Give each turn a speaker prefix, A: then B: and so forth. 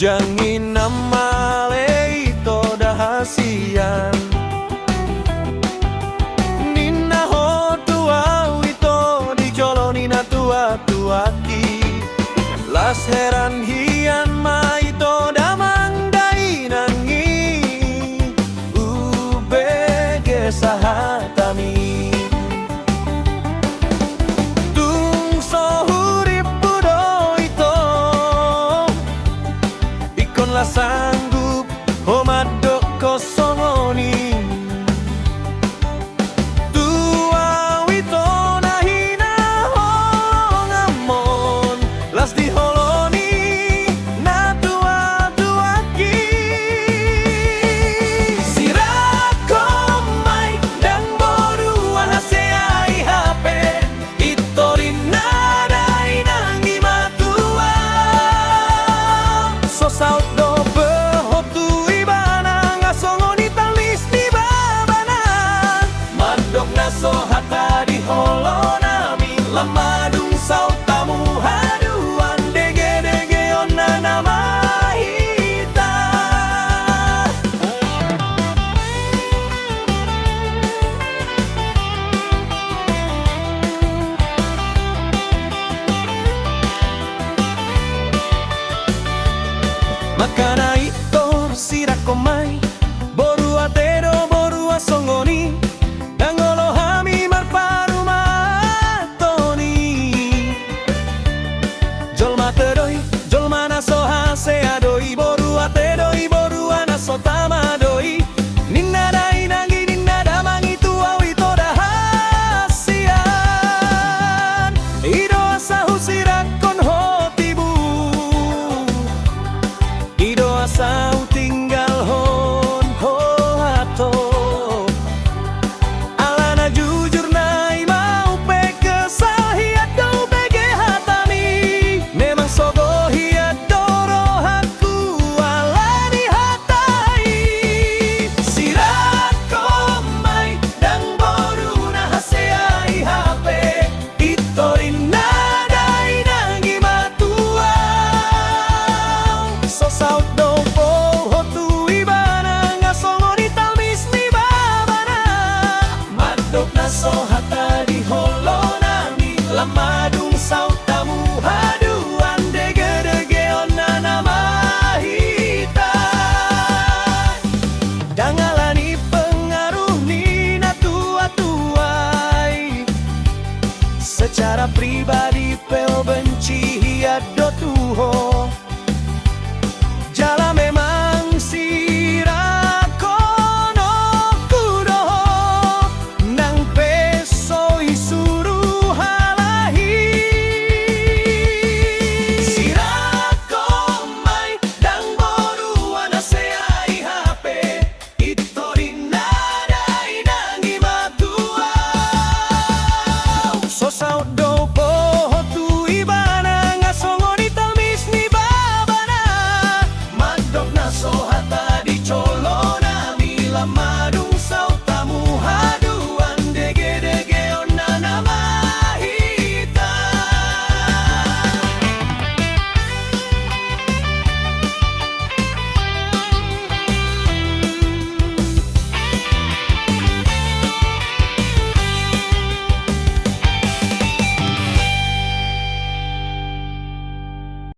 A: Jangin nama leito dahasian Nina ho tua wito di coloni na tua tuaki Las heran hian maito damang dainangi Ubege sahatami Tung sohurip budo ito Ikon la sanggup homadok kosongoni Tua wito nahina ho ngamon Las di holoni na tua tuaki Sirako mai dan boruan haseai hape Itorin nadai nangi matua So saut do behotu ibana ngasongoni talis di babana Madok naso hata di holonami Lamadung saut tamu haduan dege-dege onna nama hita Makana ito sirako mai Boru atero boru asongoni Dangolo hami marparu matoni Jolma teroi jolma naso hase adoi Boru ateroi boru anaso tamadoi Ninna dai nangi ninna damangi tua wito dahasian Ido asahu sirakon hotibu Ido asau tinggal hon ho hato Alana jujur nai mau pe kesahiat kau bege hatami Memang sogo hiat doro haku alani hatai Sirako mai dan boru na haseai hape Itorin nadai nangi matua So saut do po hotu ibana ngasongoni tamis ni babana Madok naso hata di holonami Lamadung saut tamu haduan dege-dege onna nama hita Dangalani pengaruh nina tua-tuai Secara pribadi peo benci hiat do tuho Jala memang sirako no kudoho Nang peso isuru halahi Sirako mai dang boru anaseai hape Itorin nadai nangi matua So saut do pohotu ibana ngasongoni tamis ni babana Madok naso hata di colona mi lamar